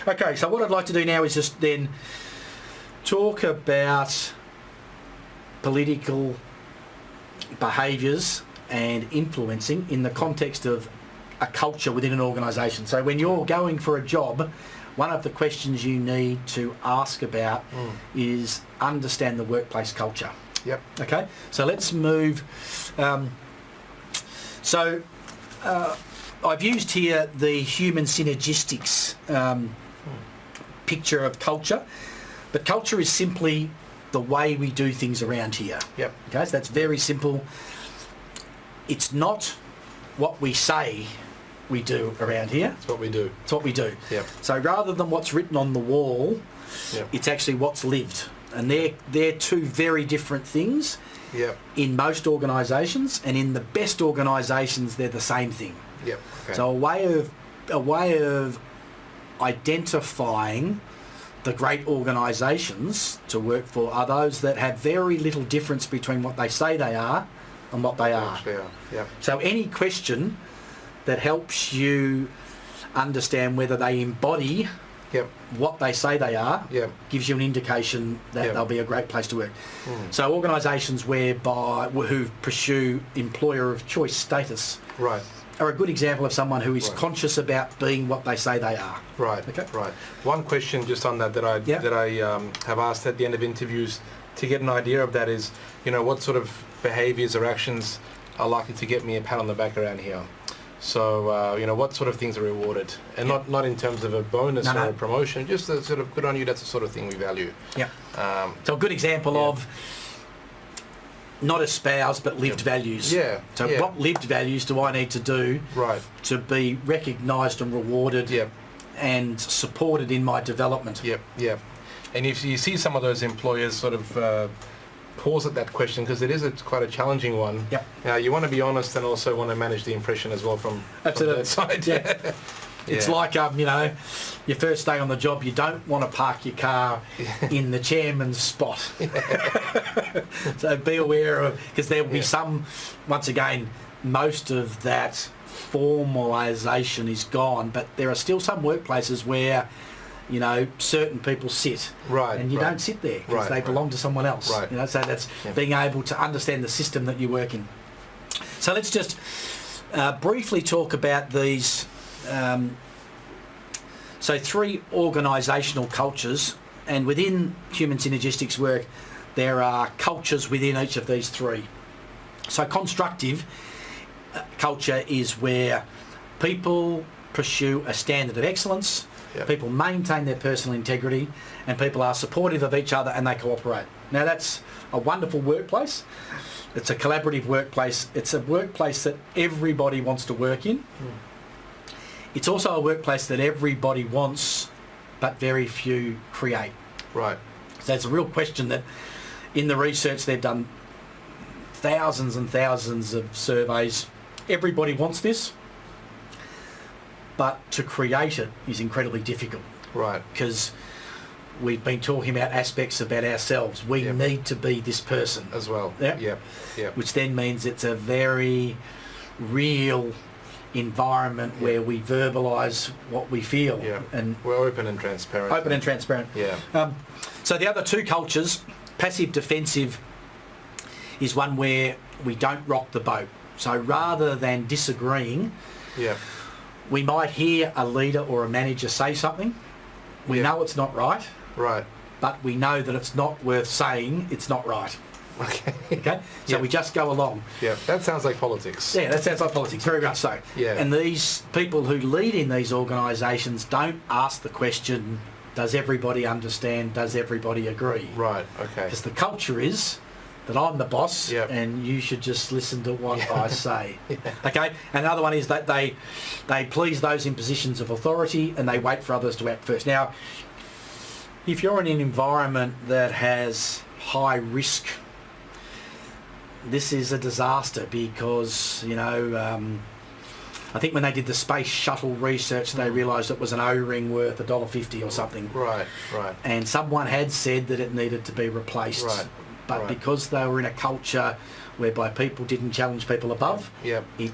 Okay, so what I'd like to do now is just then talk about political behaviours and influencing in the context of a culture within an organisation. So when you're going for a job, one of the questions you need to ask about is understand the workplace culture. Yep. Okay, so let's move. I've used here the human synergistics picture of culture, but culture is simply the way we do things around here. Yep. Okay, so that's very simple. It's not what we say we do around here. It's what we do. It's what we do. Yep. So rather than what's written on the wall, Yep. it's actually what's lived. And they're two very different things Yep. in most organisations, and in the best organisations they're the same thing. Yep. Okay. So a way of identifying the great organisations to work for are those that have very little difference between what they say they are and what they are. Actually, yeah. So any question that helps you understand whether they embody Yep. what they say they are Yep. gives you an indication that Yep. they'll be a great place to work. So organisations who pursue employer of choice status Right. are a good example of someone who is Right. conscious about being what they say they are. Right. Okay. Right. One question just on that I have asked at the end of interviews to get an idea of that is, what sort of behaviours or actions are likely to get me a pat on the back around here. So, what sort of things are rewarded? And not in terms of a bonus or a promotion, just a sort of good on you, that's the sort of thing we value. Yeah. So a good example of not espouse but lived values. Yeah. So what lived values do I need to do Right. to be recognised and rewarded Yep. and supported in my development? Yep. Yep. And if you see some of those employers sort of pause at that question, because it is quite a challenging one. Yep. You want to be honest and also want to manage the impression as well from that side. Yeah. It's like, your first day on the job, you don't want to park your car in the chairman's spot. So be aware of, because there will be some, once again, most of that formalisation is gone, but there are still some workplaces where, certain people sit. Right. And you don't sit there because they belong to someone else. Right. So that's being able to understand the system that you work in. So let's just briefly talk about these. So 3 organisational cultures, and within human synergistics work there are cultures within each of these 3. So constructive culture is where people pursue a standard of excellence, people maintain their personal integrity, and people are supportive of each other and they cooperate. Now that's a wonderful workplace. It's a collaborative workplace. It's a workplace that everybody wants to work in. It's also a workplace that everybody wants, but very few create. Right. So it's a real question that in the research they've done thousands and thousands of surveys. Everybody wants this, but to create it is incredibly difficult. Right. Because we've been talking about aspects about ourselves. We need to be this person. As well. Yeah. Yep. Which then means it's a very real environment where we verbalise what we feel. Yeah. And we're open and transparent. Open and transparent. Yeah. So the other 2 cultures, passive defensive is one where we don't rock the boat. So rather than disagreeing, we might hear a leader or a manager say something. We know it's not right. Right. But we know that it's not worth saying it's not right. Okay? So we just go along. Yeah, that sounds like politics. Yeah, that sounds like politics, very much so. Yeah. And these people who lead in these organisations don't ask the question, does everybody understand, does everybody agree? Right, okay. Because the culture is that I'm the boss and you should just listen to what I say. Okay? And another one is that they please those in positions of authority and they wait for others to act first. Now, if you're in an environment that has high risk, this is a disaster because, I think when they did the space shuttle research, they realised it was an O-ring worth $1.50 or something. Right. And someone had said that it needed to be replaced. Right. But because they were in a culture whereby people didn't challenge people above, it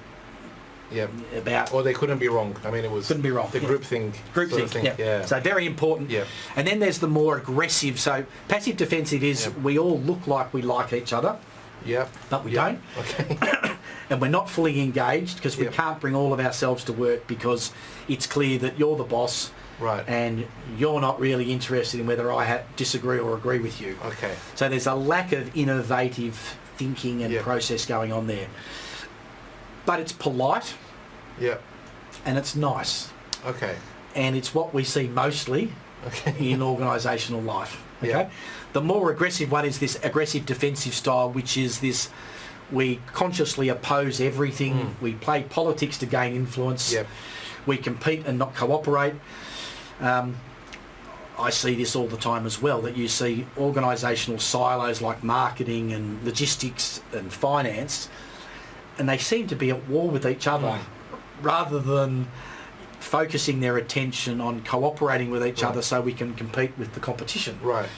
Yep. About... Or they couldn't be wrong. I mean, it was... Couldn't be wrong. The groupthink. Groupthink, yeah. So very important. Yeah. And then there's the more aggressive. So passive defensive is we all look like we like each other. Yeah. But we don't. Okay. And we're not fully engaged because we can't bring all of ourselves to work because it's clear that you're the boss. Right. And you're not really interested in whether I disagree or agree with you. Okay. So there's a lack of innovative thinking and process going on there. But it's polite. Yeah. And it's nice. Okay. And it's what we see mostly in organisational life. Okay. Yeah. The more aggressive one is this aggressive defensive style, which is this: we consciously oppose everything. We play politics to gain influence. Yep. We compete and not cooperate. I see this all the time as well, that you see organisational silos like marketing and logistics and finance, and they seem to be at war with each other rather than focusing their attention on cooperating with each other so we can compete with the competition. Right.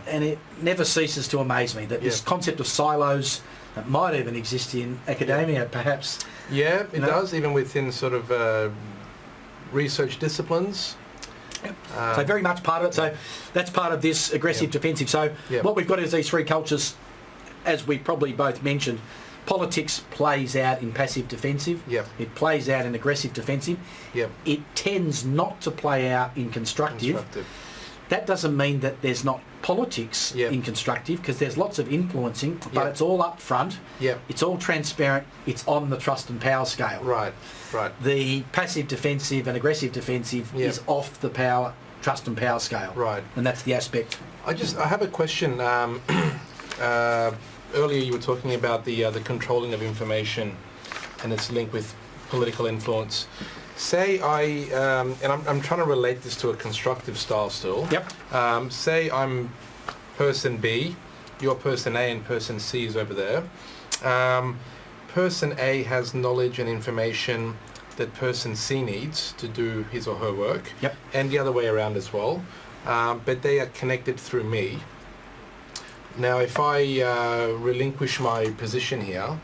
And it never ceases to amaze me that this concept of silos that might even exist in academia, perhaps. Yeah, it does, even within sort of research disciplines. Yep. So very much part of it. So that's part of this aggressive defensive. So what we've got is these three cultures, as we probably both mentioned. Politics plays out in passive defensive. Yep. It plays out in aggressive defensive. Yep. It tends not to play out in constructive. That doesn't mean that there's not politics in constructive, because there's lots of influencing, but it's all up front. Yep. It's all transparent. It's on the trust and power scale. Right. The passive defensive and aggressive defensive is off the trust and power scale. Right. And that's the aspect. I have a question. Earlier you were talking about the controlling of information and its link with political influence. Say and I'm trying to relate this to a constructive style still. Yep. Say I'm person B, you're person A, and person C is over there. Person A has knowledge and information that person C needs to do his or her work. Yep. And the other way around as well. But they are connected through me. Now, if I relinquish my position here,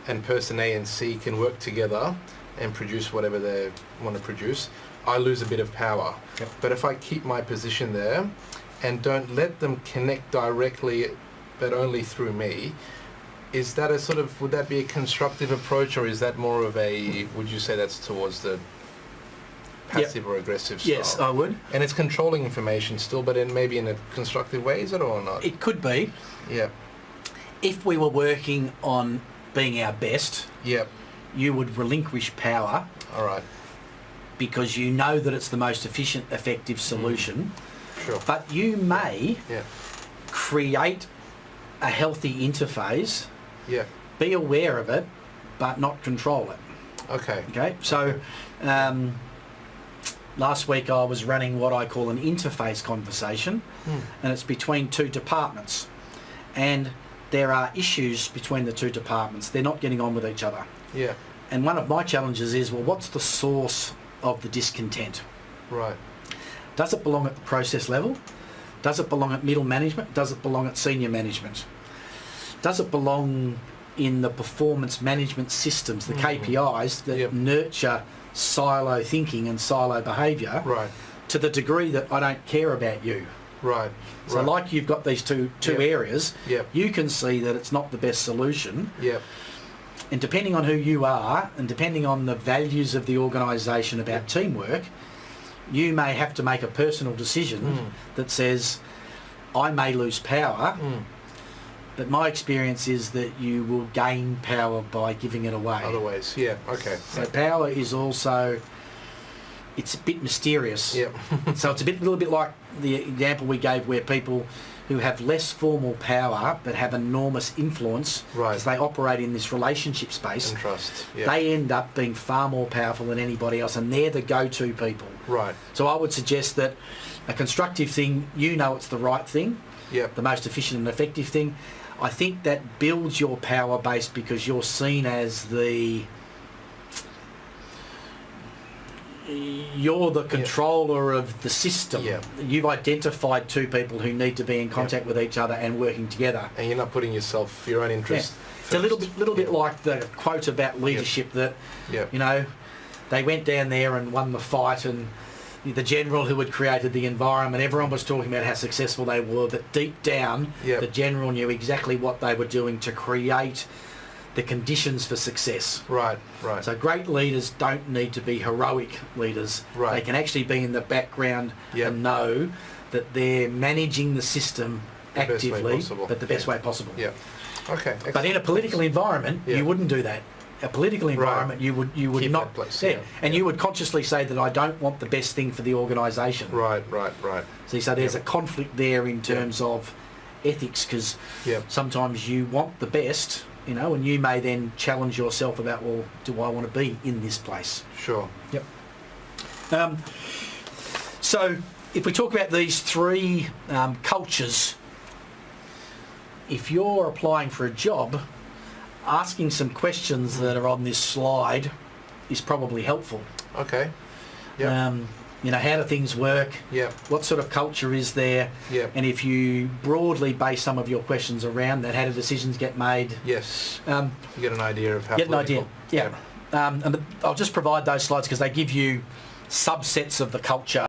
and person A and C can work together and produce whatever they want to produce, I lose a bit of power. Yep. But if I keep my position there and don't let them connect directly, but only through me, is that would that be a constructive approach, or is that more of a, would you say that's towards the passive or aggressive style? Yes, I would. And it's controlling information still, but maybe in a constructive way, is it, or not? It could be. Yeah. If we were working on being our best, you would relinquish power. All right. Because you know that it's the most efficient, effective solution. Sure. But you may create a healthy interface, be aware of it, but not control it. Okay. So last week I was running what I call an interface conversation, and it's between two departments. And there are issues between the two departments. They're not getting on with each other. Yeah. And one of my challenges is, well, what's the source of the discontent? Right. Does it belong at the process level? Does it belong at middle management? Does it belong at senior management? Does it belong in the performance management systems, the KPIs that nurture silo thinking and silo behaviour to the degree that I don't care about you? Right. So like you've got these two areas, you can see that it's not the best solution. And depending on who you are and depending on the values of the organisation about teamwork, you may have to make a personal decision that says, I may lose power, but my experience is that you will gain power by giving it away. Other ways, okay. So power is also, it's a bit mysterious. So it's a little bit like the example we gave where people who have less formal power but have enormous influence because they operate in this relationship space and trust. They end up being far more powerful than anybody else, and they're the go-to people. Right. So I would suggest that a constructive thing, you know it's the right thing, the most efficient and effective thing. I think that builds your power base because you're seen as you're the controller of the system. You've identified two people who need to be in contact with each other and working together. And you're not putting your own interest first. It's a little bit like the quote about leadership that, you know, they went down there and won the fight, and the general who had created the environment, everyone was talking about how successful they were, but deep down, the general knew exactly what they were doing to create the conditions for success. Right. So great leaders don't need to be heroic leaders. Right. They can actually be in the background and know that they're managing the system actively, but the best way possible. Yeah. Okay. Excellent. But in a political environment, you wouldn't do that. A political environment, you would keep not. Place, and you would consciously say that I don't want the best thing for the organisation. Right. So there's a conflict there in terms of ethics, because sometimes you want the best, you know, and you may then challenge yourself about, well, do I want to be in this place? Sure. Yep. So if we talk about these three cultures, if you're applying for a job, asking some questions that are on this slide is probably helpful. Okay. You know, how do things work? Yeah. What sort of culture is there? Yeah. And if you broadly base some of your questions around that, how do decisions get made? Yes. You get an idea of how. Get an idea. Yeah. And I'll just provide those slides because they give you subsets of the culture